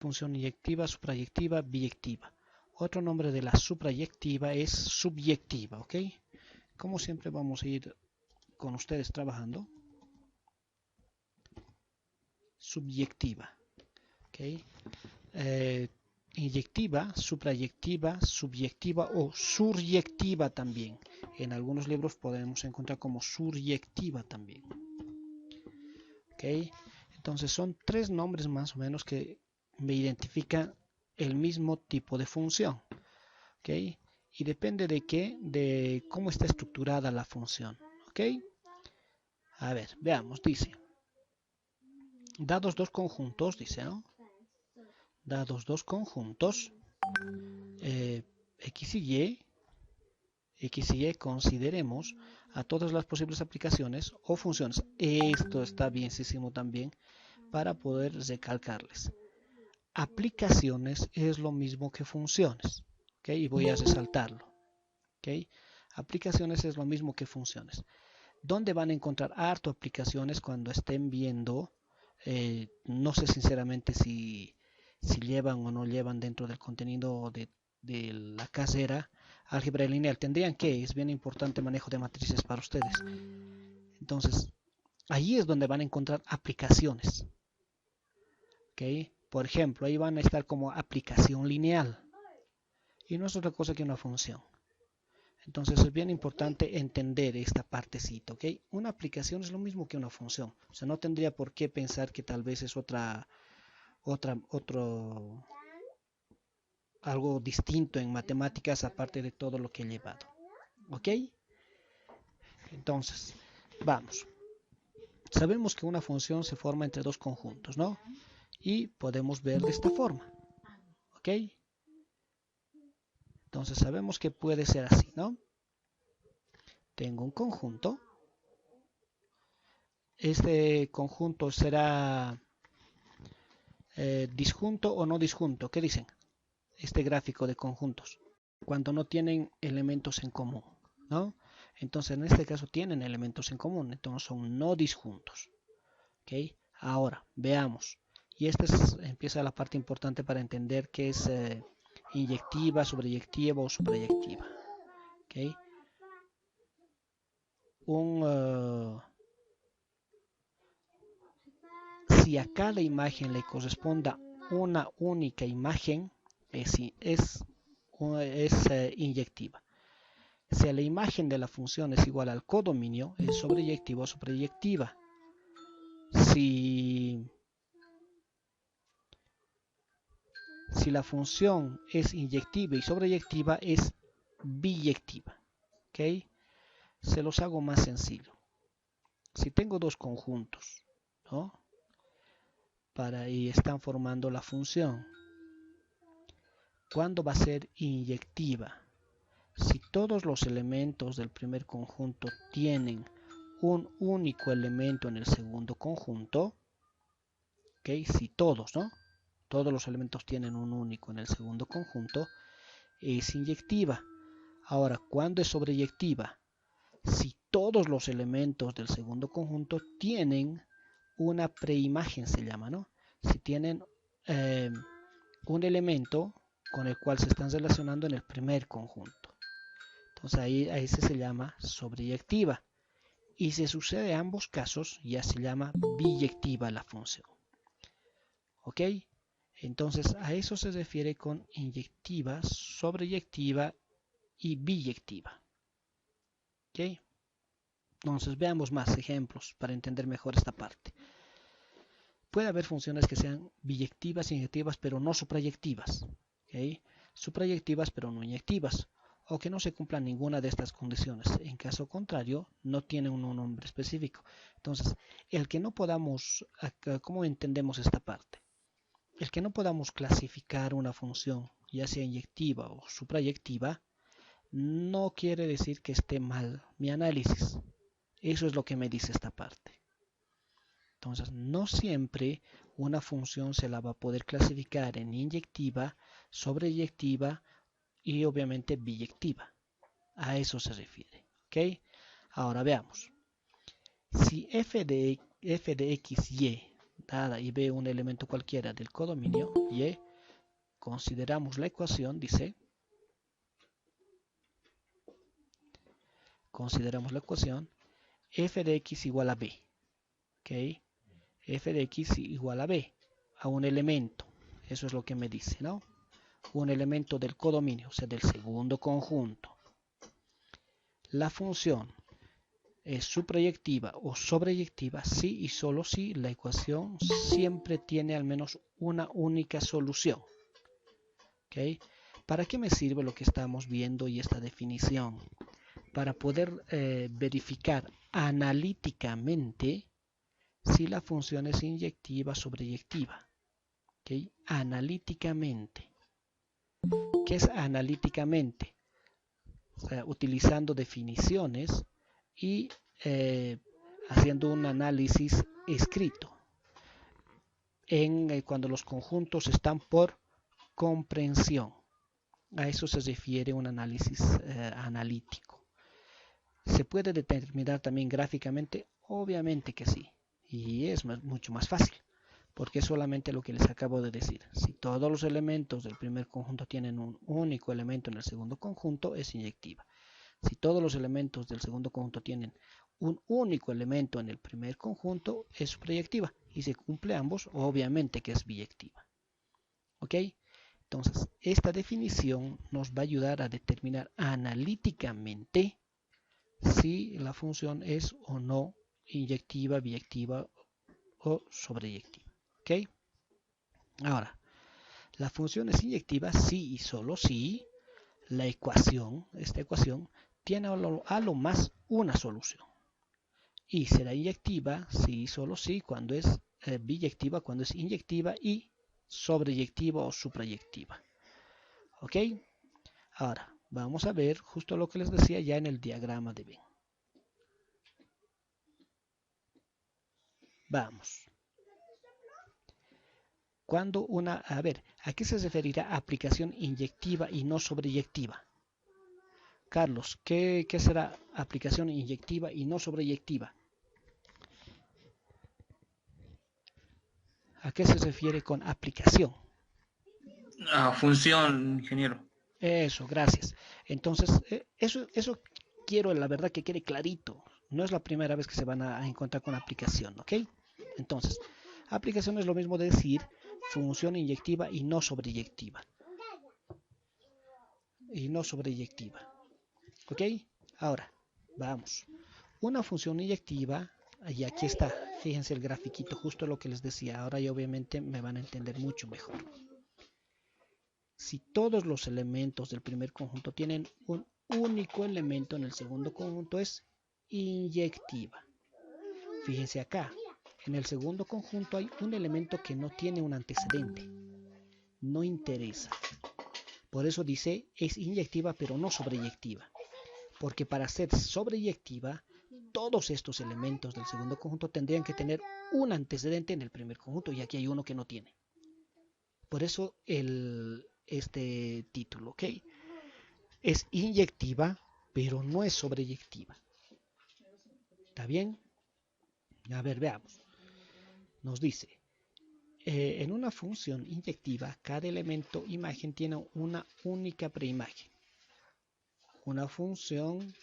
función inyectiva, suprayectiva, biyectiva. Otro nombre de la suprayectiva es subyectiva, ¿ok? Como siempre vamos a ir con ustedes trabajando. Subyectiva, ¿ok? Inyectiva, suprayectiva, subyectiva o suryectiva también. En algunos libros podemos encontrar como suryectiva también. ¿Ok? Entonces son tres nombres más o menos que me identifican el mismo tipo de función. ¿Ok? Y depende de qué, de cómo está estructurada la función. ¿Ok? A ver, veamos, dice. Dados dos conjuntos, dice, ¿no? Dados dos conjuntos, X y Y, consideremos a todas las posibles aplicaciones o funciones. Esto está bienísimo también para poder recalcarles. Aplicaciones es lo mismo que funciones, ¿ok? Y voy a resaltarlo, ¿ok? Aplicaciones es lo mismo que funciones. ¿Dónde van a encontrar harto aplicaciones cuando estén viendo? No sé sinceramente si llevan o no llevan dentro del contenido de la carrera álgebra lineal. Tendrían que, es bien importante manejo de matrices para ustedes. Entonces, ahí es donde van a encontrar aplicaciones. ¿Ok? Por ejemplo, ahí van a estar como aplicación lineal. Y no es otra cosa que una función. Entonces es bien importante entender esta partecita, ¿ok? Una aplicación es lo mismo que una función. O sea, no tendría por qué pensar que tal vez es algo distinto en matemáticas aparte de todo lo que he llevado. ¿Ok? Entonces, vamos. Sabemos que una función se forma entre dos conjuntos, ¿no? Y podemos ver de esta forma. ¿Ok? Entonces sabemos que puede ser así, ¿no? Tengo un conjunto. Este conjunto será disjunto o no disjunto. ¿Qué dicen? Este gráfico de conjuntos. Cuando no tienen elementos en común, ¿no? Entonces en este caso tienen elementos en común, entonces son no disjuntos. ¿Ok? Ahora, veamos. Y esta empieza la parte importante para entender qué es inyectiva, sobreyectiva o suprayectiva. ¿Ok? Si a cada imagen le corresponda una única imagen, es inyectiva. Si la imagen de la función es igual al codominio, es sobreyectiva o suprayectiva. Si la función es inyectiva y sobreyectiva, es biyectiva. ¿Ok? Se los hago más sencillo. Si tengo dos conjuntos, ¿no? Y están formando la función, ¿cuándo va a ser inyectiva? Si todos los elementos del primer conjunto tienen un único elemento en el segundo conjunto, ¿ok? Si todos, ¿no? Todos los elementos tienen un único en el segundo conjunto, es inyectiva. Ahora, ¿cuándo es sobreyectiva? Si todos los elementos del segundo conjunto tienen una preimagen, se llama, ¿no? Si tienen un elemento con el cual se están relacionando en el primer conjunto. Entonces ahí a ese se llama sobreyectiva. Y si sucede en ambos casos, ya se llama biyectiva la función. ¿Ok? Entonces a eso se refiere con inyectiva, sobreyectiva y biyectiva. ¿Ok? Entonces veamos más ejemplos para entender mejor esta parte. Puede haber funciones que sean biyectivas, inyectivas, pero no suprayectivas. ¿Ok? Suprayectivas, pero no inyectivas. O que no se cumplan ninguna de estas condiciones. En caso contrario, no tienen un nombre específico. Entonces, el que no podamos, ¿cómo entendemos esta parte? El que no podamos clasificar una función, ya sea inyectiva o suprayectiva, no quiere decir que esté mal mi análisis. Eso es lo que me dice esta parte. Entonces, no siempre una función se la va a poder clasificar en inyectiva, sobreyectiva y obviamente biyectiva. A eso se refiere. ¿Ok? Ahora veamos. Si f de x, y dada y B un elemento cualquiera del codominio Y, consideramos la ecuación, dice, f de x igual a b, ¿ok? F de x igual a b, a un elemento, eso es lo que me dice, ¿no? Un elemento del codominio, o sea, del segundo conjunto. La función es subproyectiva o sobreyectiva si y solo si la ecuación siempre tiene al menos una única solución. ¿Okay? ¿Para qué me sirve lo que estamos viendo y esta definición? Para poder verificar analíticamente si la función es inyectiva o sobreyectiva. ¿Okay? Analíticamente. ¿Qué es analíticamente? O sea, utilizando definiciones y haciendo un análisis escrito cuando los conjuntos están por comprensión. A eso se refiere un análisis analítico. ¿Se puede determinar también gráficamente? Obviamente que sí. Y es mucho más fácil, porque es solamente lo que les acabo de decir. Si todos los elementos del primer conjunto tienen un único elemento en el segundo conjunto, es inyectiva. Si todos los elementos del segundo conjunto tienen un único elemento en el primer conjunto, es proyectiva. Y si cumple ambos, obviamente que es biyectiva. ¿Ok? Entonces, esta definición nos va a ayudar a determinar analíticamente si la función es o no inyectiva, biyectiva o sobreyectiva. ¿Ok? Ahora, la función es inyectiva si y solo si la ecuación, esta ecuación, tiene a lo más una solución. Y será inyectiva si y solo si cuando es biyectiva, cuando es inyectiva y sobreyectiva o suprayectiva. ¿Ok? Ahora, vamos a ver justo lo que les decía ya en el diagrama de Venn. Vamos. Cuando a ver, ¿a qué se referirá aplicación inyectiva y no sobreyectiva? Carlos, ¿qué será aplicación inyectiva y no sobreyectiva? ¿A qué se refiere con aplicación? Función, ingeniero. Eso, gracias. Entonces, eso quiero, la verdad, que quede clarito. No es la primera vez que se van a encontrar con aplicación, ¿ok? Entonces, aplicación es lo mismo de decir función inyectiva y no sobreyectiva. ¿Ok? Ahora, vamos. Una función inyectiva, y aquí está, fíjense el grafiquito, justo lo que les decía. Ahora ya obviamente me van a entender mucho mejor. Si todos los elementos del primer conjunto tienen un único elemento en el segundo conjunto, es inyectiva. Fíjense acá, en el segundo conjunto hay un elemento que no tiene un antecedente, no interesa. Por eso dice es inyectiva pero no sobreyectiva, porque para ser sobreyectiva todos estos elementos del segundo conjunto tendrían que tener un antecedente en el primer conjunto, y aquí hay uno que no tiene. Por eso este título, ¿ok? Es inyectiva, pero no es sobreyectiva. ¿Está bien? A ver, veamos. Nos dice, en una función inyectiva, cada elemento imagen tiene una única preimagen. Una función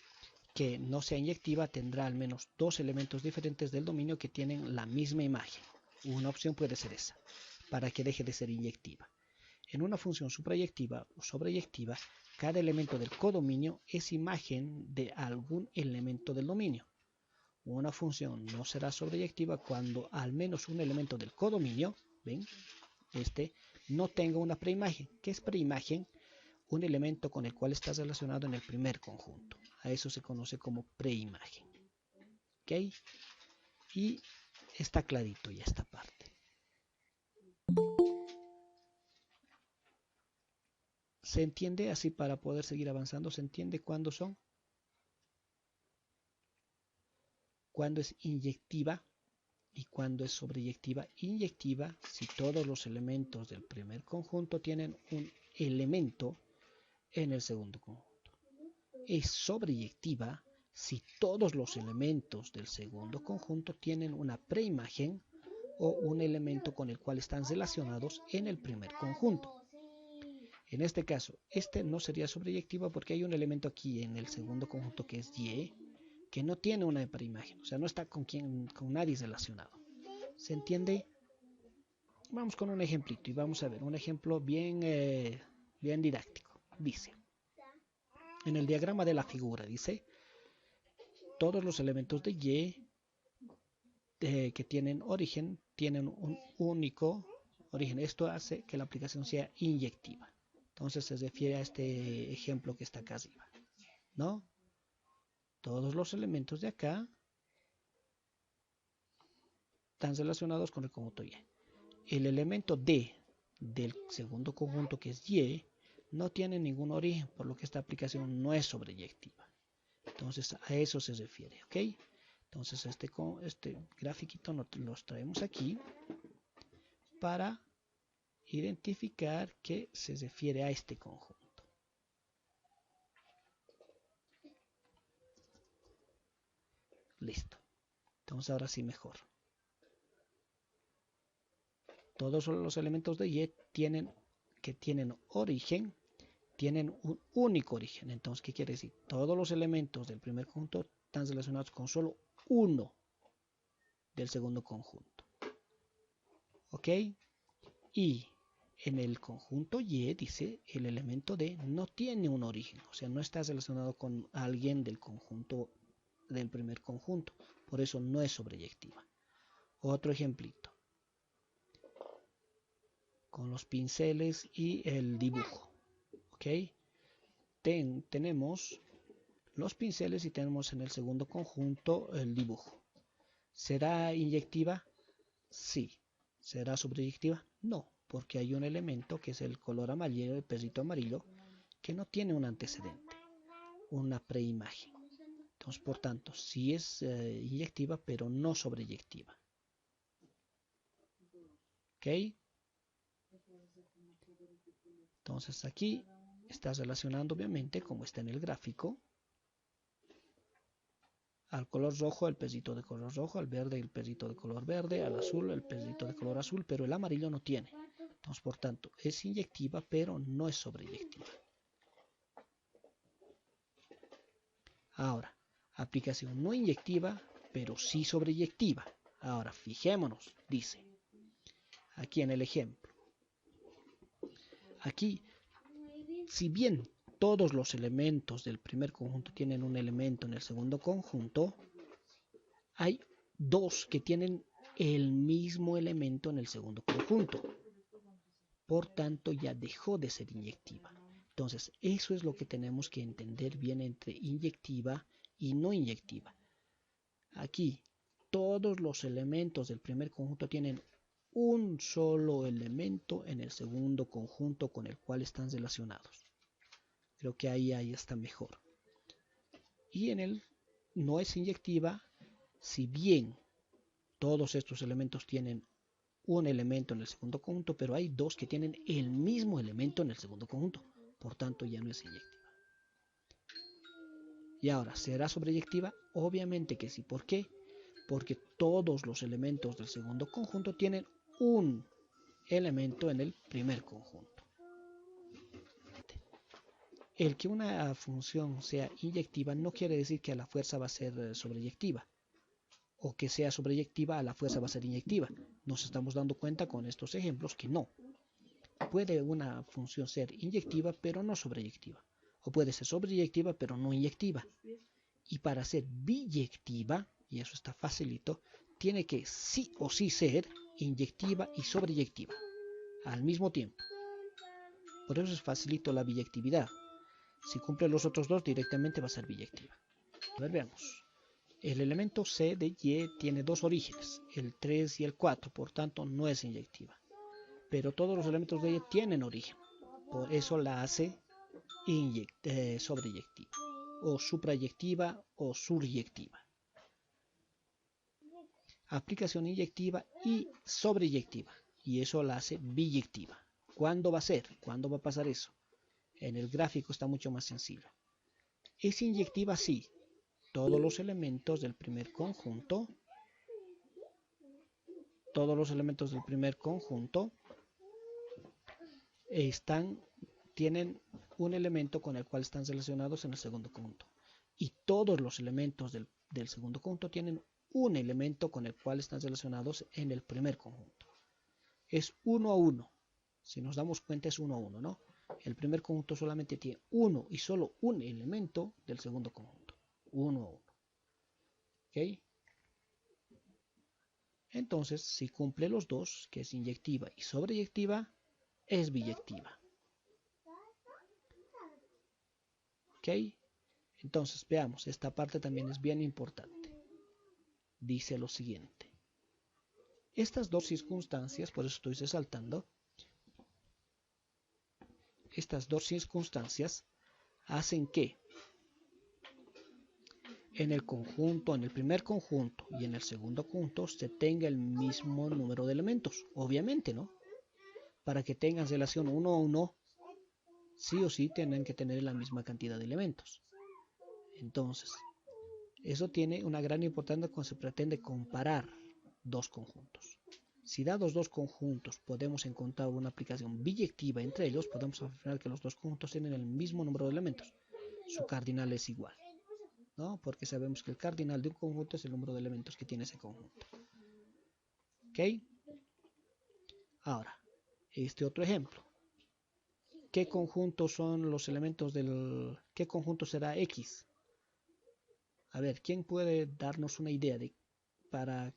que no sea inyectiva tendrá al menos dos elementos diferentes del dominio que tienen la misma imagen. Una opción puede ser esa, para que deje de ser inyectiva. En una función suprayectiva o sobreyectiva, cada elemento del codominio es imagen de algún elemento del dominio. Una función no será sobreyectiva cuando al menos un elemento del codominio, ¿ven? No tenga una preimagen. ¿Qué es preimagen? Un elemento con el cual está relacionado en el primer conjunto. A eso se conoce como preimagen. ¿Ok? Y está clarito ya esta parte. ¿Se entiende así para poder seguir avanzando? ¿Se entiende cuándo son? Cuándo es inyectiva y cuándo es sobreyectiva. Inyectiva si todos los elementos del primer conjunto tienen un elemento en el segundo conjunto. Es sobreyectiva si todos los elementos del segundo conjunto tienen una preimagen o un elemento con el cual están relacionados en el primer conjunto. En este caso, este no sería sobreyectiva porque hay un elemento aquí en el segundo conjunto que es Y, que no tiene una preimagen, o sea, no está con nadie relacionado. ¿Se entiende? Vamos con un ejemplito y vamos a ver un ejemplo bien didáctico. Dice, en el diagrama de la figura, dice, todos los elementos de Y que tienen origen tienen un único origen. Esto hace que la aplicación sea inyectiva. Entonces se refiere a este ejemplo que está acá arriba, ¿no? Todos los elementos de acá están relacionados con el conjunto Y. El elemento D del segundo conjunto, que es Y, no tiene ningún origen, por lo que esta aplicación no es sobreyectiva. Entonces a eso se refiere, ¿ok? Entonces este grafiquito los traemos aquí para identificar que se refiere a este conjunto. Listo. Entonces ahora sí mejor. Todos los elementos de Y que tienen origen, tienen un único origen. Entonces, ¿qué quiere decir? Todos los elementos del primer conjunto están relacionados con solo uno del segundo conjunto. ¿Ok? Y en el conjunto Y, dice, el elemento D no tiene un origen. O sea, no está relacionado con alguien del conjunto del primer conjunto. Por eso no es sobreyectiva. Otro ejemplito. Con los pinceles y el dibujo. ¿Ok? Tenemos los pinceles y tenemos en el segundo conjunto el dibujo. ¿Será inyectiva? Sí. ¿Será sobreyectiva? No, porque hay un elemento que es el color amarillo, el perrito amarillo, que no tiene un antecedente, una preimagen. Entonces, por tanto, sí es inyectiva, pero no sobreyectiva. ¿Ok? Entonces aquí está relacionando obviamente, como está en el gráfico, al color rojo el perrito de color rojo, al verde el perrito de color verde, al azul el perrito de color azul, pero el amarillo no tiene. Entonces, por tanto, es inyectiva, pero no es sobreyectiva. Ahora, aplicación no inyectiva, pero sí sobreyectiva. Ahora, fijémonos, dice, aquí en el ejemplo. Aquí, si bien todos los elementos del primer conjunto tienen un elemento en el segundo conjunto, hay dos que tienen el mismo elemento en el segundo conjunto. Por tanto, ya dejó de ser inyectiva. Entonces, eso es lo que tenemos que entender bien entre inyectiva y no inyectiva. Aquí, todos los elementos del primer conjunto tienen un solo elemento en el segundo conjunto con el cual están relacionados. Creo que ahí está mejor. Y en el no es inyectiva, si bien todos estos elementos tienen un elemento en el segundo conjunto, pero hay dos que tienen el mismo elemento en el segundo conjunto. Por tanto, ya no es inyectiva. Y ahora, ¿será sobreyectiva? Obviamente que sí. ¿Por qué? Porque todos los elementos del segundo conjunto tienen un elemento en el primer conjunto. El que una función sea inyectiva no quiere decir que a la fuerza va a ser sobreyectiva, o que sea sobreyectiva a la fuerza va a ser inyectiva. Nos estamos dando cuenta con estos ejemplos que no. Puede una función ser inyectiva pero no sobreyectiva, o puede ser sobreyectiva pero no inyectiva. Y para ser biyectiva, y eso está facilito, tiene que sí o sí ser inyectiva y sobreyectiva al mismo tiempo. Por eso es facilito la biyectividad. Si cumple los otros dos, directamente va a ser biyectiva. A ver, veamos. El elemento C de Y tiene dos orígenes, el 3 y el 4, por tanto no es inyectiva. Pero todos los elementos de Y tienen origen, por eso la hace sobreyectiva, o suprayectiva o suryectiva. Aplicación inyectiva y sobreyectiva, y eso la hace biyectiva. ¿Cuándo va a ser? ¿Cuándo va a pasar eso? En el gráfico está mucho más sencillo. Es inyectiva sí. Todos los elementos del primer conjunto todos los elementos del primer conjunto tienen un elemento con el cual están relacionados en el segundo conjunto. Y todos los elementos del segundo conjunto tienen un elemento con el cual están relacionados en el primer conjunto. Es 1 a 1. Si nos damos cuenta es 1 a 1, ¿no? El primer conjunto solamente tiene uno y solo un elemento del segundo conjunto. 1 a 1. ¿Ok? Entonces, si cumple los dos, que es inyectiva y sobreyectiva, es biyectiva. ¿Ok? Entonces, veamos, esta parte también es bien importante. Dice lo siguiente. Estas dos circunstancias, por eso estoy resaltando, estas dos circunstancias hacen que en el conjunto, en el primer conjunto y en el segundo conjunto se tenga el mismo número de elementos, obviamente, ¿no? Para que tengan relación 1 a 1, sí o sí tienen que tener la misma cantidad de elementos. Entonces, eso tiene una gran importancia cuando se pretende comparar dos conjuntos. Si dados dos conjuntos podemos encontrar una aplicación biyectiva entre ellos, podemos afirmar que los dos conjuntos tienen el mismo número de elementos. Su cardinal es igual, ¿no? Porque sabemos que el cardinal de un conjunto es el número de elementos que tiene ese conjunto. ¿Ok? Ahora, este otro ejemplo. ¿Qué conjuntos son los elementos del... ¿Qué conjunto será X? A ver, ¿quién puede darnos una idea de... Para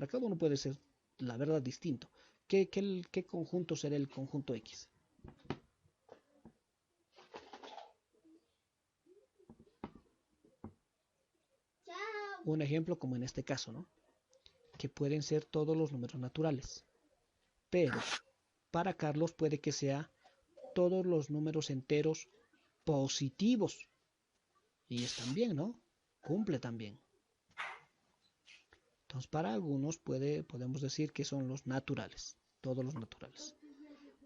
cada uno puede ser, la verdad, distinto. ¿Qué conjunto será el conjunto X? Un ejemplo como en este caso, ¿no? Que pueden ser todos los números naturales. Pero para Carlos puede que sea todos los números enteros positivos. Y están bien, ¿no? Cumple también. Entonces, para algunos podemos decir que son los naturales, todos los naturales.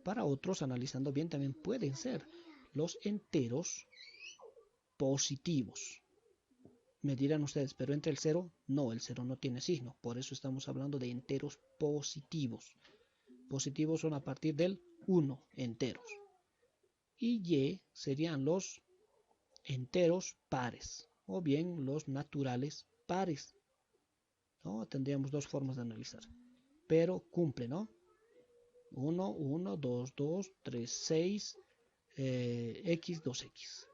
Para otros, analizando bien, también pueden ser los enteros positivos. Me dirán ustedes, pero entre el 0, no, el 0 no tiene signo. Por eso estamos hablando de enteros positivos. Positivos son a partir del 1, enteros. Y Y serían los enteros pares, o bien los naturales pares, ¿no? Tendríamos dos formas de analizar, pero cumple, ¿no? 1, 1, 2, 2, 3, 6, X, 2X.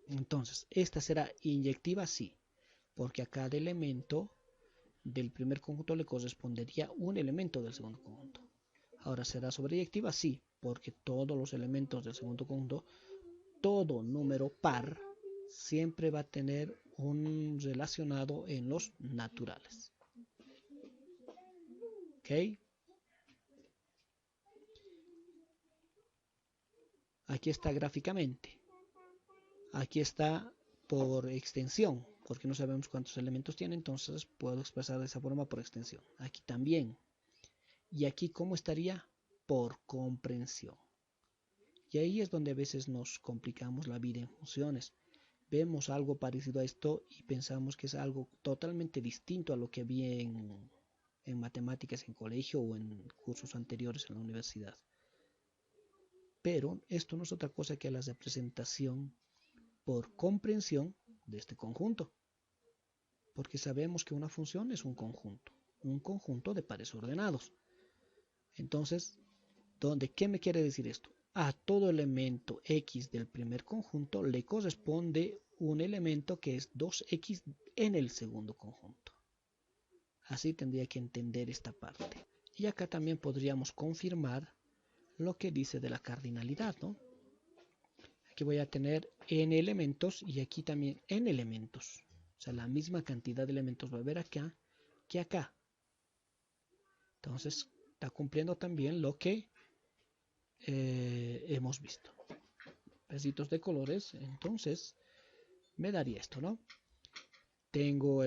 Entonces, esta será inyectiva, sí, porque a cada elemento del primer conjunto le correspondería un elemento del segundo conjunto. Ahora, ¿será sobreyectiva? Sí, porque todos los elementos del segundo conjunto, todo número par, siempre va a tener un relacionado en los naturales. ¿Ok? Aquí está gráficamente. Aquí está por extensión, porque no sabemos cuántos elementos tiene, entonces puedo expresar de esa forma por extensión. Aquí también. Y aquí, ¿cómo estaría? Por comprensión. Y ahí es donde a veces nos complicamos la vida en funciones. Vemos algo parecido a esto y pensamos que es algo totalmente distinto a lo que vi en matemáticas en colegio o en cursos anteriores en la universidad. Pero esto no es otra cosa que la representación por comprensión de este conjunto. Porque sabemos que una función es un conjunto de pares ordenados. Entonces, ¿qué me quiere decir esto? A todo elemento X del primer conjunto le corresponde un elemento que es 2X en el segundo conjunto. Así tendría que entender esta parte. Y acá también podríamos confirmar lo que dice de la cardinalidad, ¿no? Aquí voy a tener n elementos y aquí también n elementos. O sea, la misma cantidad de elementos va a haber acá que acá. Entonces, está cumpliendo también lo que hemos visto. Pesitos de colores, entonces me daría esto, ¿no? Tengo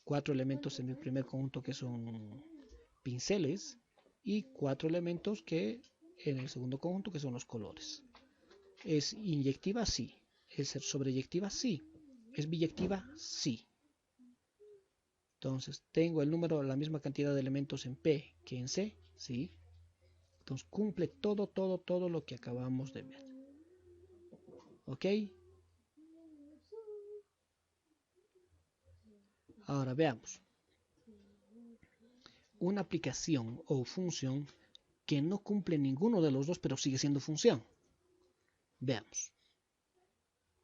4 elementos en el primer conjunto que son pinceles y 4 elementos que en el segundo conjunto que son los colores. ¿Es inyectiva? Sí. ¿Es sobreyectiva? Sí. ¿Es biyectiva? Sí. Entonces, tengo el número, la misma cantidad de elementos en P que en C, ¿sí? Entonces, cumple todo lo que acabamos de ver. ¿Ok? Ahora veamos. Una aplicación o función que no cumple ninguno de los dos, pero sigue siendo función. Veamos.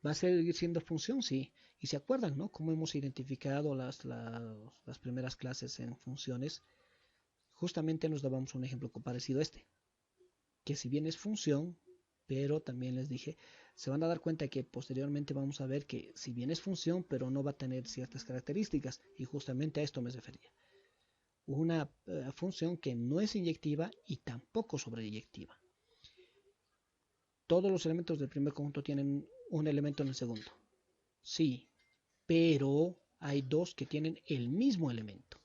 ¿Va a seguir siendo función? Sí. Y se acuerdan, ¿no? Cómo hemos identificado las primeras clases en funciones. Justamente nos dábamos un ejemplo parecido a este. Que si bien es función, pero también les dije, se van a dar cuenta que posteriormente vamos a ver que si bien es función, pero no va a tener ciertas características. Y justamente a esto me refería. Una función que no es inyectiva y tampoco sobreyectiva. Todos los elementos del primer conjunto tienen un elemento en el segundo. Sí, pero hay dos que tienen el mismo elemento.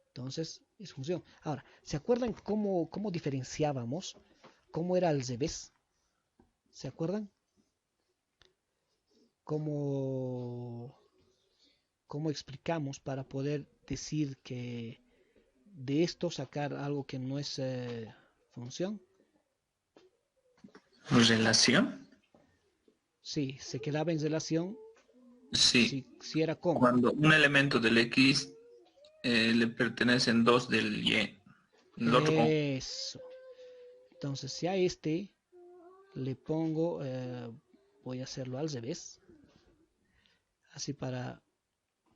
Entonces, es función. Ahora, ¿se acuerdan cómo diferenciábamos? ¿Cómo era al revés? ¿Se acuerdan? ¿Cómo explicamos para poder decir que de esto sacar algo que no es función? ¿Relación? Sí, se quedaba en relación Sí. si era como. Cuando un elemento del X le pertenecen dos del Y. El otro con... Eso. Entonces, si a este le pongo, voy a hacerlo al revés, así para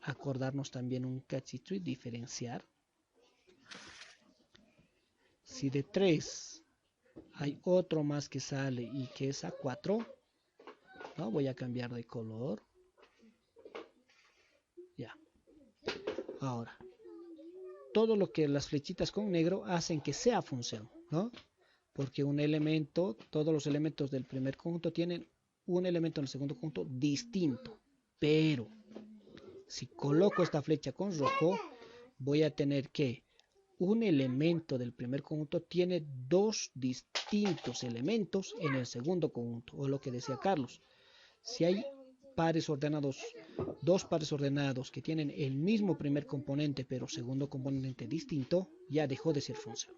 acordarnos también un cachito y diferenciar. Si de 3 hay otro más que sale y que es a 4, ¿no? Voy a cambiar de color. Ya. Ahora, todo lo que las flechitas con negro hacen que sea función, ¿no? Porque un elemento, todos los elementos del primer conjunto tienen un elemento en el segundo conjunto distinto. Pero si coloco esta flecha con rojo, voy a tener que un elemento del primer conjunto tiene dos distintos elementos en el segundo conjunto, o lo que decía Carlos. Si hay pares ordenados, dos pares ordenados que tienen el mismo primer componente pero segundo componente distinto, ya dejó de ser función.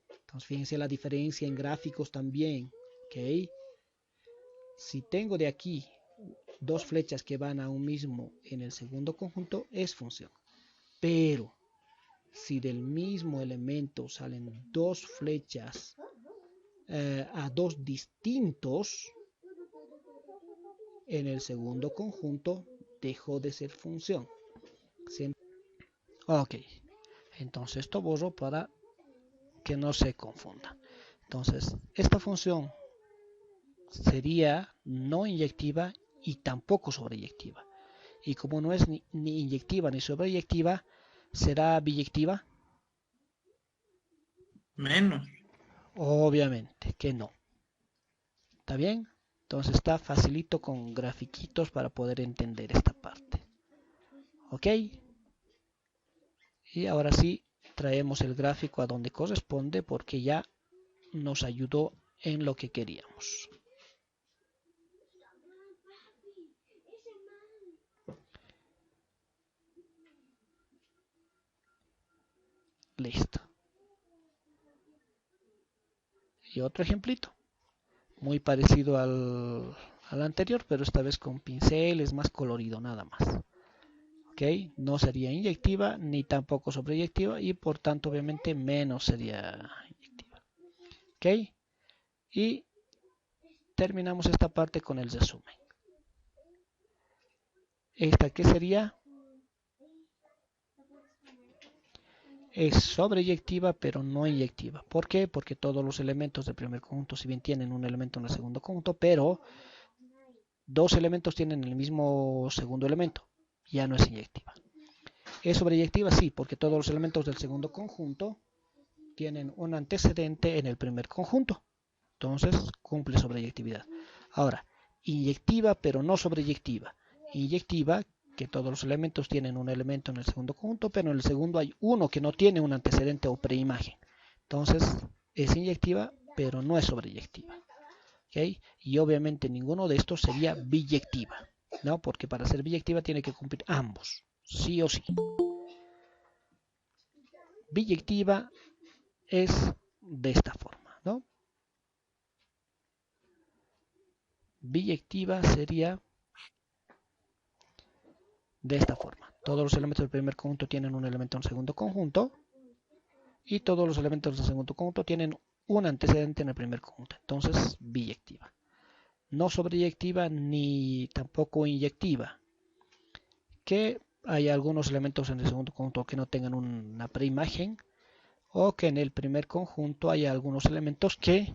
Entonces fíjense la diferencia en gráficos también, ¿ok? Si tengo de aquí dos flechas que van a un mismo en el segundo conjunto, es función. Pero si del mismo elemento salen dos flechas a dos distintos en el segundo conjunto, dejó de ser función. ¿Sí? Ok, entonces esto borro para que no se confunda. Entonces, esta función sería no inyectiva y tampoco sobreyectiva. Y como no es ni inyectiva ni sobreyectiva, ¿será biyectiva? Menos. Obviamente que no. ¿Está bien? Entonces está facilito con grafiquitos para poder entender esta parte. ¿Ok? Y ahora sí, traemos el gráfico a donde corresponde porque ya nos ayudó en lo que queríamos. Listo. Y otro ejemplito. Muy parecido al anterior, pero esta vez con pinceles, más colorido, nada más. ¿Ok? No sería inyectiva ni tampoco sobreyectiva y por tanto obviamente menos sería inyectiva. ¿Ok? Y terminamos esta parte con el resumen. ¿Esta qué sería? Es sobreyectiva pero no inyectiva. ¿Por qué? Porque todos los elementos del primer conjunto, si bien tienen un elemento en el segundo conjunto, pero dos elementos tienen el mismo segundo elemento, ya no es inyectiva. ¿Es sobreyectiva? Sí, porque todos los elementos del segundo conjunto tienen un antecedente en el primer conjunto. Entonces cumple sobreyectividad. Ahora, inyectiva pero no sobreyectiva. Inyectiva, que todos los elementos tienen un elemento en el segundo conjunto, pero en el segundo hay uno que no tiene un antecedente o preimagen. Entonces es inyectiva pero no es sobreyectiva. ¿Okay? Y obviamente ninguno de estos sería biyectiva, ¿no? Porque para ser biyectiva tiene que cumplir ambos. sí o sí. Biyectiva es de esta forma, ¿no? Biyectiva sería de esta forma. Todos los elementos del primer conjunto tienen un elemento en el segundo conjunto y todos los elementos del segundo conjunto tienen un antecedente en el primer conjunto. Entonces, biyectiva. No sobreyectiva ni tampoco inyectiva. Que hay algunos elementos en el segundo conjunto que no tengan una preimagen o que en el primer conjunto haya algunos elementos que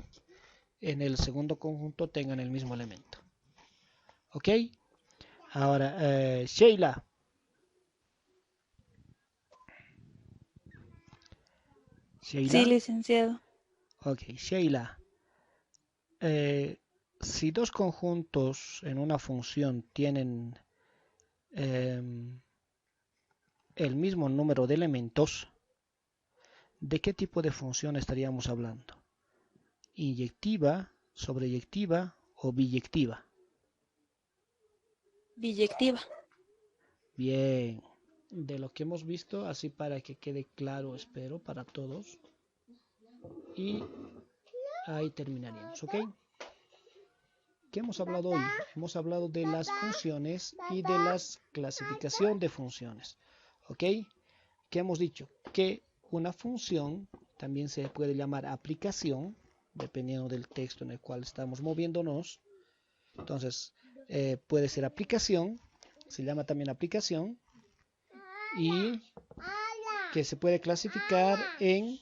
en el segundo conjunto tengan el mismo elemento. ¿Ok? Ahora, Sheila. Sí, Sheila. licenciado. Ok, Sheila. Si dos conjuntos en una función tienen el mismo número de elementos, ¿de qué tipo de función estaríamos hablando? ¿Inyectiva, sobreyectiva o biyectiva? Biyectiva. Bien, de lo que hemos visto, así para que quede claro, espero, para todos. Y ahí terminaríamos, ¿ok? ¿Qué hemos hablado hoy? Hemos hablado de las funciones y de la clasificación de funciones, ¿ok? ¿Qué hemos dicho? Que una función también se puede llamar aplicación, dependiendo del texto en el cual estamos moviéndonos. Entonces, puede ser aplicación, se llama también aplicación, y que se puede clasificar en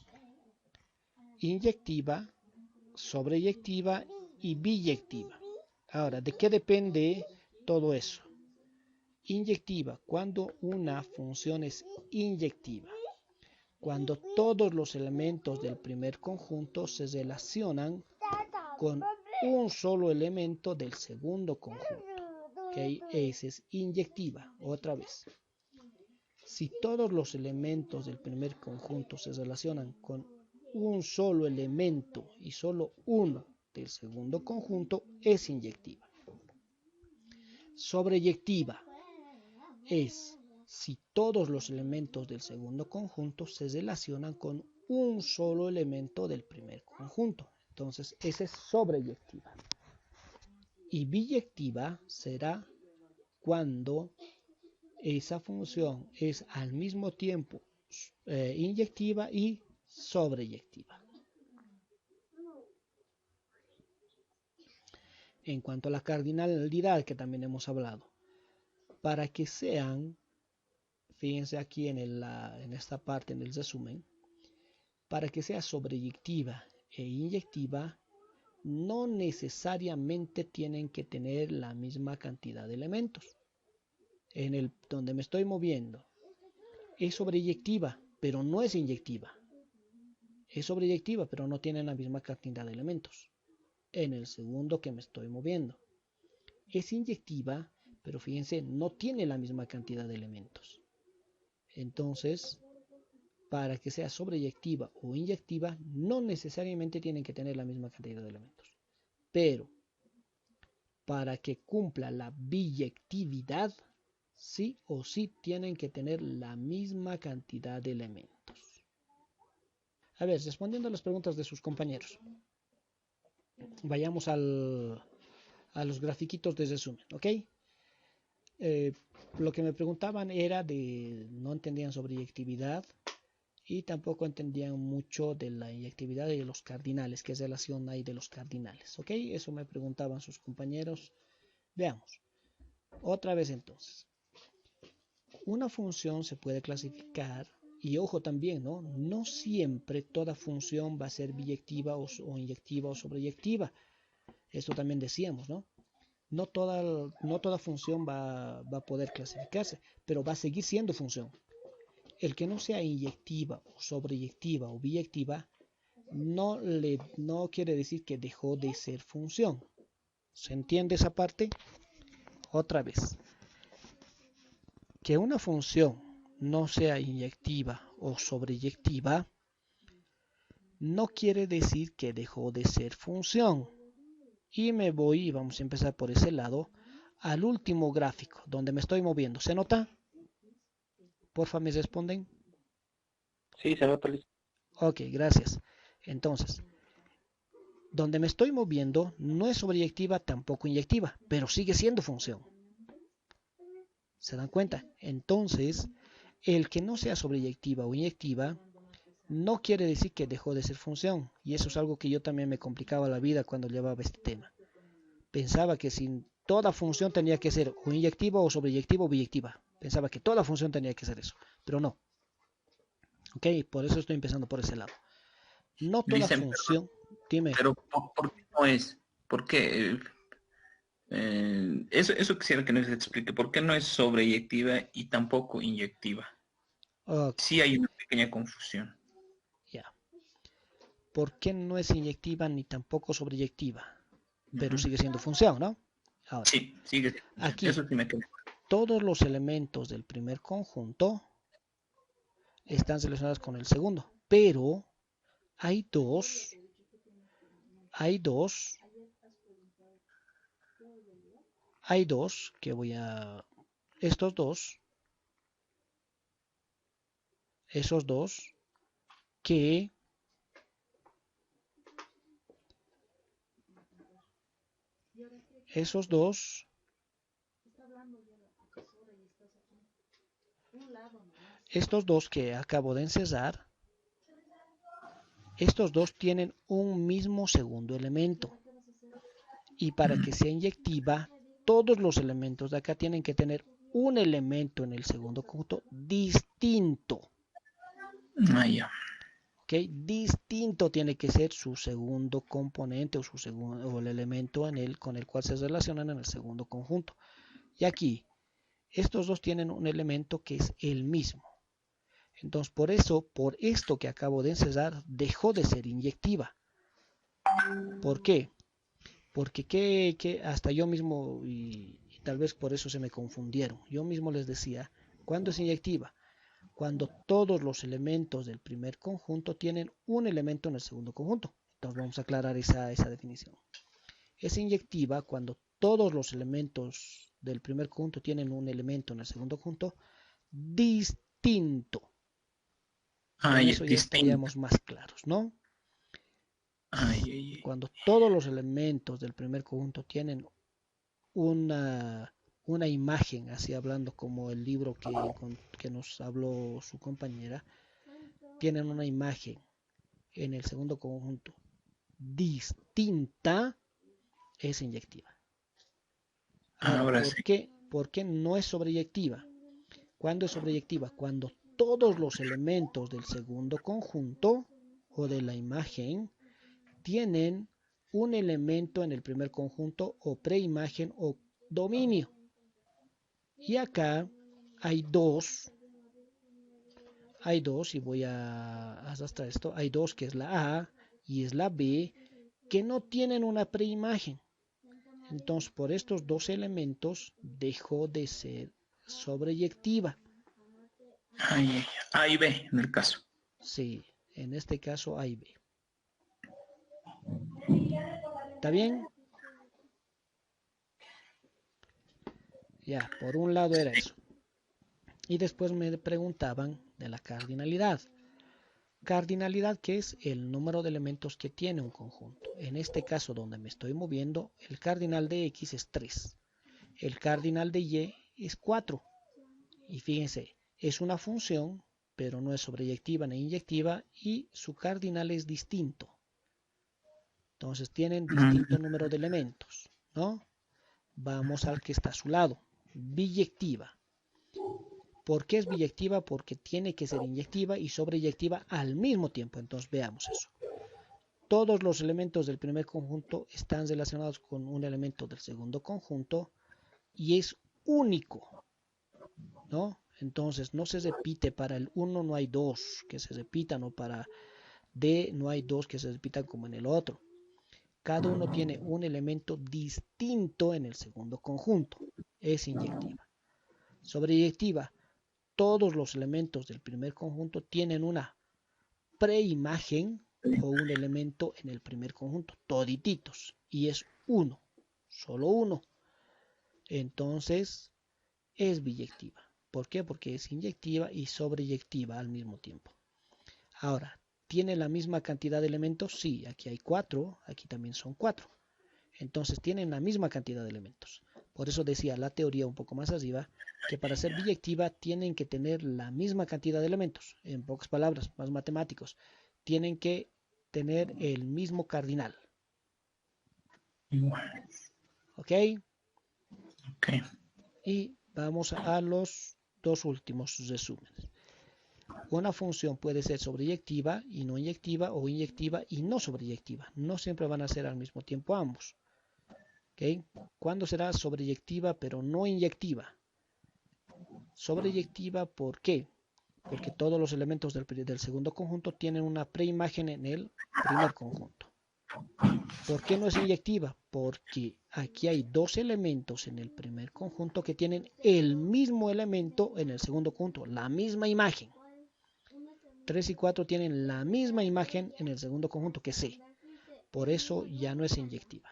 inyectiva, sobreyectiva y biyectiva. Ahora, ¿de qué depende todo eso? Inyectiva, cuando una función es inyectiva. Cuando todos los elementos del primer conjunto se relacionan con un solo elemento del segundo conjunto. ¿Okay? Esa es inyectiva. Otra vez. Si todos los elementos del primer conjunto se relacionan con un solo elemento y solo uno del segundo conjunto, es inyectiva. Sobreyectiva es si todos los elementos del segundo conjunto se relacionan con un solo elemento del primer conjunto. Entonces, esa es sobreyectiva. Y biyectiva será cuando esa función es al mismo tiempo inyectiva y sobreyectiva. En cuanto a la cardinalidad que también hemos hablado, para que sean, fíjense aquí en esta parte, en el resumen, para que sea sobreyectiva e inyectiva, no necesariamente tienen que tener la misma cantidad de elementos. En el donde me estoy moviendo es sobreyectiva, pero no es inyectiva. Es sobreyectiva, pero no tiene la misma cantidad de elementos. En el segundo que me estoy moviendo es inyectiva, pero fíjense, no tiene la misma cantidad de elementos. Entonces, para que sea sobreyectiva o inyectiva, no necesariamente tienen que tener la misma cantidad de elementos. Pero, para que cumpla la biyectividad, sí o sí tienen que tener la misma cantidad de elementos. A ver, respondiendo a las preguntas de sus compañeros. Vayamos a los grafiquitos de resumen, ¿ok? Lo que me preguntaban era no entendían sobre inyectividad y tampoco entendían mucho de la inyectividad y de los cardinales, qué relación hay de los cardinales, ¿ok? Eso me preguntaban sus compañeros. Veamos. Otra vez entonces. Una función se puede clasificar, y ojo también, ¿no? No siempre toda función va a ser biyectiva o inyectiva o sobreyectiva. Esto también decíamos, ¿no? No toda función va a poder clasificarse, pero va a seguir siendo función. El que no sea inyectiva o sobreyectiva o biyectiva no quiere decir que dejó de ser función. ¿Se entiende esa parte? Otra vez. Que una función no sea inyectiva o sobreyectiva no quiere decir que dejó de ser función. Y me voy, vamos a empezar por ese lado, al último gráfico donde me estoy moviendo. ¿Se nota? Porfa, ¿me responden? Sí, se nota listo. Ok, gracias. Entonces, donde me estoy moviendo no es sobreyectiva, tampoco inyectiva, pero sigue siendo función. ¿Se dan cuenta? Entonces, el que no sea sobreyectiva o inyectiva no quiere decir que dejó de ser función. Y eso es algo que yo también me complicaba la vida cuando llevaba este tema. Pensaba que sin toda función tenía que ser o inyectiva o sobreyectiva o biyectiva. Pensaba que toda función tenía que ser eso, pero no. Ok, por eso estoy empezando por ese lado. No toda Dicen, función, dime. pero ¿por qué no es? ¿Por qué? Eso quisiera que nos explique. ¿Por qué no es sobreyectiva y tampoco inyectiva? Ok, Sí hay una pequeña confusión. ya. ¿Por qué no es inyectiva ni tampoco sobreyectiva? Pero Ujú. sigue siendo función, ¿no? Ahora, Sí, sigue siendo función. aquí, Eso sí me queda. todos los elementos del primer conjunto están relacionados con el segundo, pero hay dos, hay dos, hay dos que voy a, estos dos, esos dos, que esos dos, estos dos que acabo de encerrar, estos dos tienen un mismo segundo elemento. Y para que sea inyectiva, todos los elementos de acá tienen que tener un elemento en el segundo conjunto distinto. Ah, ya. ¿Ok? Distinto tiene que ser su segundo componente o, su segundo, o el elemento con el cual se relacionan en el segundo conjunto. Y aquí, estos dos tienen un elemento que es el mismo. Entonces, por eso, por esto que acabo de encerrar, dejó de ser inyectiva. ¿Por qué? Porque hasta yo mismo, y tal vez por eso se me confundieron, yo mismo les decía, ¿cuándo es inyectiva? Cuando todos los elementos del primer conjunto tienen un elemento en el segundo conjunto. Entonces vamos a aclarar esa definición. Es inyectiva cuando todos los elementos del primer conjunto tienen un elemento en el segundo conjunto distinto. Ah, Con ya, eso ya distinto. estaríamos más claros, ¿no? Ay, ay, ay. Cuando todos los elementos del primer conjunto tienen una, una imagen, así hablando como el libro que nos habló su compañera, tienen una imagen en el segundo conjunto distinta, es inyectiva. Ahora, Ahora sí. ¿por qué no es sobreyectiva? ¿Cuándo es sobreyectiva? Cuando todos los elementos del segundo conjunto o de la imagen tienen un elemento en el primer conjunto o preimagen o dominio. Y acá hay dos, y voy a arrastrar esto, hay dos que es la A y es la B, que no tienen una preimagen. Entonces, por estos dos elementos dejó de ser sobreyectiva. Ay, ay, ay. A y B en el caso. Sí, en este caso A y B. ¿Está bien? Ya, por un lado era eso. Y después me preguntaban de la cardinalidad. Cardinalidad, que es el número de elementos que tiene un conjunto. En este caso donde me estoy moviendo, el cardinal de X es 3. El cardinal de Y es 4. Y fíjense, es una función, pero no es sobreyectiva ni inyectiva, y su cardinal es distinto. Entonces tienen distinto número de elementos, ¿no? Vamos al que está a su lado. Biyectiva. ¿Por qué es biyectiva? Porque tiene que ser inyectiva y sobreyectiva al mismo tiempo. Entonces veamos eso. Todos los elementos del primer conjunto están relacionados con un elemento del segundo conjunto y es único, ¿no? Entonces no se repite, para el 1 no hay dos que se repitan, o para D no hay dos que se repitan como en el otro. Cada uno tiene un elemento distinto en el segundo conjunto. Es inyectiva. Sobreyectiva. Todos los elementos del primer conjunto tienen una preimagen o un elemento en el primer conjunto, todititos, y es uno, solo uno. Entonces es biyectiva. ¿Por qué? Porque es inyectiva y sobreyectiva al mismo tiempo. Ahora, ¿tiene la misma cantidad de elementos? Sí, aquí hay 4, aquí también son 4. Entonces tienen la misma cantidad de elementos. Por eso decía la teoría un poco más arriba, que para ser biyectiva tienen que tener la misma cantidad de elementos. En pocas palabras, más matemáticos, tienen que tener el mismo cardinal. ¿Ok? Ok. Y vamos a los dos últimos resúmenes. Una función puede ser sobreyectiva y no inyectiva, o inyectiva y no sobreyectiva. No siempre van a ser al mismo tiempo ambos. ¿Okay? ¿Cuándo será sobreyectiva pero no inyectiva? Sobreyectiva, ¿por qué? Porque todos los elementos del segundo conjunto tienen una preimagen en el primer conjunto. ¿Por qué no es inyectiva? Porque aquí hay dos elementos en el primer conjunto que tienen el mismo elemento en el segundo conjunto, la misma imagen. 3 y 4 tienen la misma imagen en el segundo conjunto que C. Por eso ya no es inyectiva.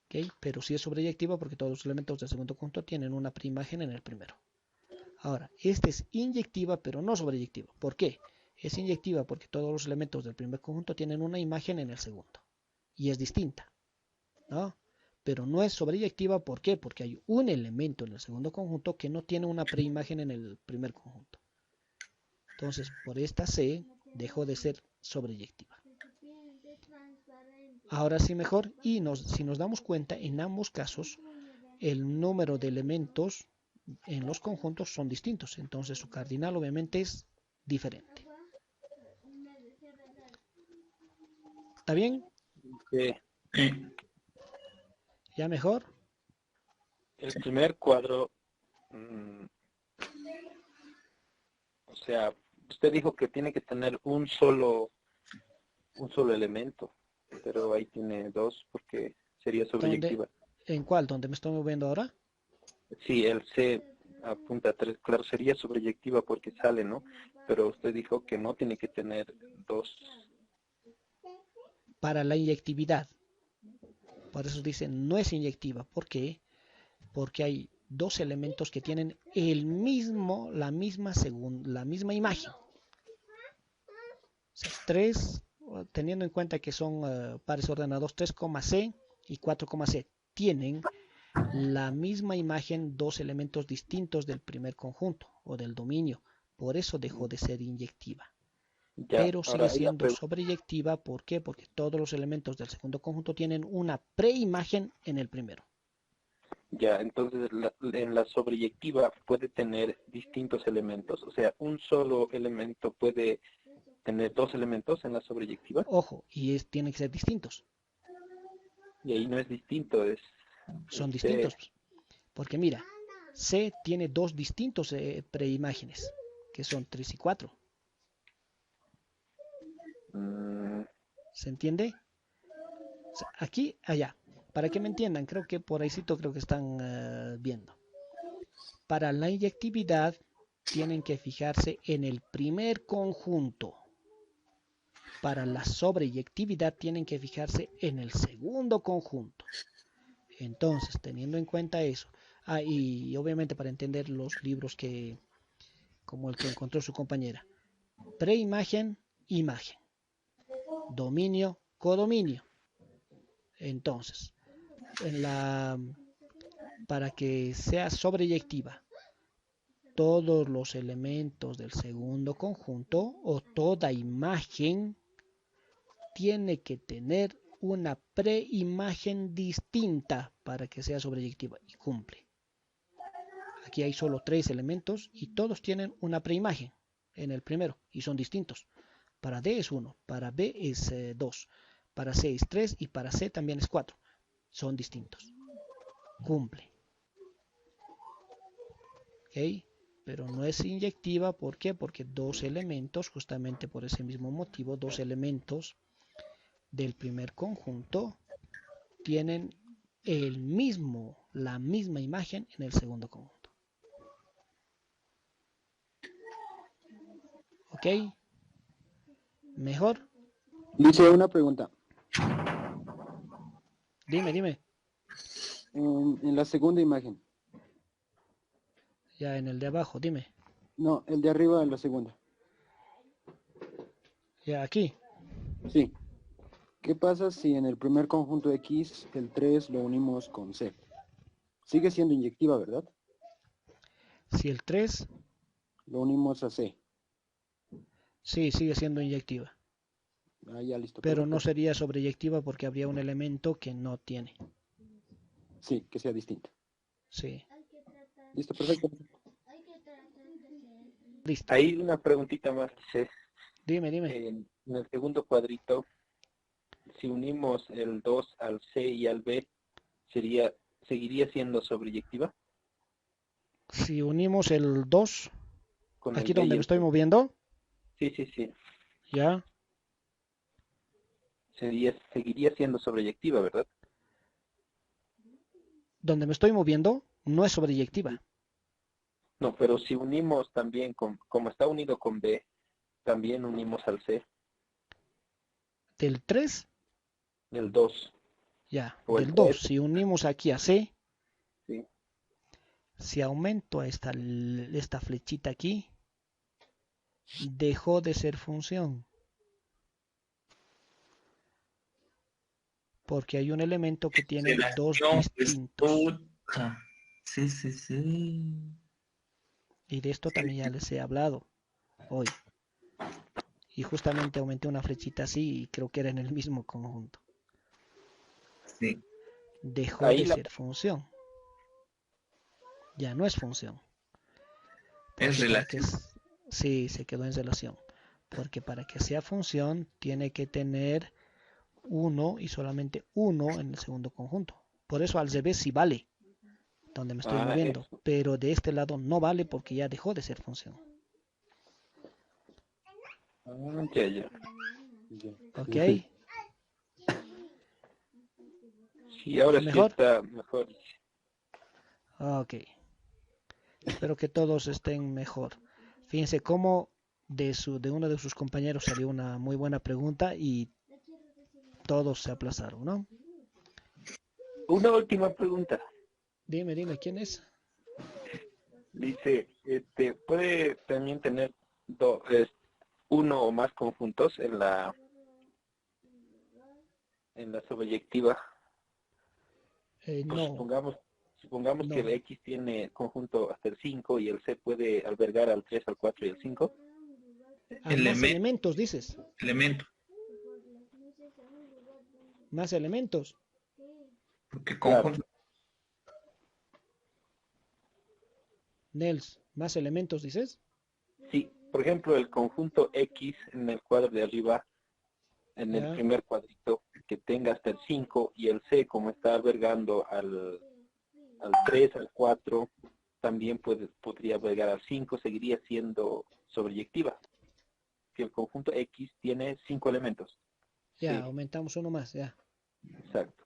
¿Okay? Pero sí es sobreyectiva porque todos los elementos del segundo conjunto tienen una preimagen en el primero. Ahora, esta es inyectiva pero no sobreyectiva. ¿Por qué? Es inyectiva porque todos los elementos del primer conjunto tienen una imagen en el segundo. Y es distinta, ¿no? Pero no es sobreyectiva, ¿por qué? Porque hay un elemento en el segundo conjunto que no tiene una preimagen en el primer conjunto. Entonces, por esta C dejó de ser sobreyectiva. Ahora sí mejor, y si nos damos cuenta, en ambos casos, el número de elementos en los conjuntos son distintos. Entonces, su cardinal obviamente es diferente. ¿Está bien? Sí. ¿Ya mejor? El primer cuadro, o sea, usted dijo que tiene que tener un solo elemento, pero ahí tiene dos porque sería sobreyectiva. ¿En cuál? ¿Dónde me estoy moviendo ahora? Sí, el C apunta a 3, claro, sería sobreyectiva porque sale, ¿no? Pero usted dijo que no tiene que tener dos. Para la inyectividad. Por eso dicen no es inyectiva. ¿Por qué? Porque hay dos elementos que tienen la misma imagen. O sea, 3, teniendo en cuenta que son pares ordenados 3,C y 4,C, tienen la misma imagen, dos elementos distintos del primer conjunto o del dominio. Por eso dejó de ser inyectiva. Ya, Pero sigue siendo sobreyectiva. ¿Por qué? Porque todos los elementos del segundo conjunto tienen una preimagen en el primero. Ya, entonces en la sobreyectiva puede tener distintos elementos. O sea, un solo elemento puede tener dos elementos en la sobreyectiva. Ojo, y tienen que ser distintos. Y ahí no es distinto, son distintos. Porque mira, C tiene dos distintos preimágenes, que son 3 y 4. ¿Se entiende? O sea, aquí, allá. Para que me entiendan, creo que por ahícito creo que están viendo. Para la inyectividad tienen que fijarse en el primer conjunto. Para la sobreyectividad tienen que fijarse en el segundo conjunto. Entonces, teniendo en cuenta eso, y obviamente para entender los libros como el que encontró su compañera, preimagen, imagen, dominio, codominio. Entonces, para que sea sobreyectiva, todos los elementos del segundo conjunto o toda imagen tiene que tener una preimagen distinta para que sea sobreyectiva y cumple. Aquí hay solo 3 elementos y todos tienen una preimagen en el primero y son distintos. Para D es 1, para B es 2, para C es 3 y para C también es 4. Son distintos. Cumple. ¿Ok? Pero no es inyectiva, ¿por qué? Porque dos elementos, justamente por ese mismo motivo, dos elementos del primer conjunto tienen la misma imagen en el segundo conjunto. ¿Ok? ¿Mejor? Dice una pregunta. Dime. En la segunda imagen. Ya en el de abajo, dime. No, el de arriba en la segunda. Ya aquí. Sí. ¿Qué pasa si en el primer conjunto X el 3 lo unimos con C? Sigue siendo inyectiva, ¿verdad? Si el 3, Lo unimos a C. sí, sigue siendo inyectiva. Ah, ya listo, Pero no perfecto. sería sobreyectiva porque habría un elemento que no tiene. Sí, que sea distinto. Sí. Listo, perfecto. Listo. Hay una preguntita más, dice, Dime, dime. en el segundo cuadrito, si unimos el 2 al C y al B, ¿seguiría siendo sobreyectiva Si unimos el 2, con el aquí B y donde me el estoy C? moviendo, Sí, sí, sí. ya, Seguiría siendo sobreyectiva, ¿verdad? donde me estoy moviendo, no es Sí. sobreyectiva. No, pero si unimos también, como está unido con B, también unimos al C, Del 3, el 2 ya, o el del 2, 3, si unimos aquí a C, sí. si aumento esta flechita aquí, dejó de ser función. Porque hay un elemento que tiene dos Relación, pues, distintos. puta. Sí, sí, sí. Y de esto Sí, también ya les he hablado hoy. Y justamente aumenté una flechita así y creo que era en el mismo conjunto. sí. Dejó Ahí de la, ser función. Ya no es función. Es Porque para que relación. sí se quedó en relación. Porque para que sea función tiene que tener uno y solamente uno en el segundo conjunto. Por eso al revés sí vale, donde me estoy moviendo. eso. Pero de este lado no vale porque ya dejó de ser función. Ya, ya. Ya. ¿Ok? Perfecto. Sí, ahora sí ¿Mejor? está mejor. Ok. Espero que todos estén mejor. Fíjense cómo de uno de sus compañeros salió una muy buena pregunta y todos se aplazaron, ¿no? Una última pregunta. Dime, dime, ¿quién es? Dice, ¿puede también tener uno o más conjuntos en la sobreyectiva? Pues No, supongamos que el no. X tiene conjunto hasta el 5 y el C puede albergar al 3, al 4 y al 5. Ah, más Elemento, elementos, dices. elemento. Más elementos. Porque Claro, conjunto. Nels, más elementos, dices. sí. Por ejemplo, el conjunto X en el cuadro de arriba, en el Ya, primer cuadrito, que tenga hasta el 5 y el C como está albergando al 3, al 4, también podría albergar al 5, seguiría siendo sobreyectiva. Si el conjunto X tiene 5 elementos. ya, Sí, aumentamos uno más, ya. exacto.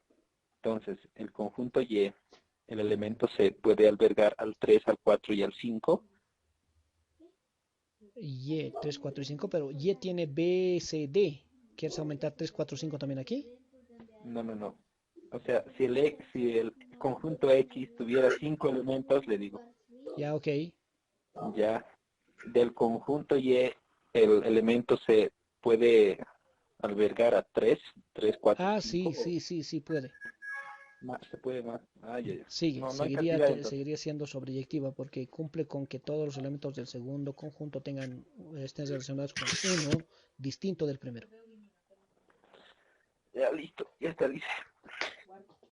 Entonces, el conjunto Y, el elemento C puede albergar al 3, al 4 y al 5. Y 3, 4 y 5, pero Y tiene B, C, D. ¿Quieres aumentar 3, 4, 5 también aquí? No, no, no. O sea, si el conjunto X tuviera 5 elementos, le digo, Ya, ok. ya del conjunto Y, el elemento C puede albergar a 3, 3, 4 y Ah, 5. sí, sí, sí, sí puede. Más, se puede más. Ah, ya, ya. Sigue, No, no hay cantidad entonces. seguiría siendo sobreyectiva porque cumple con que todos los elementos del segundo conjunto estén relacionados con uno distinto del primero. Ya listo, ya está listo.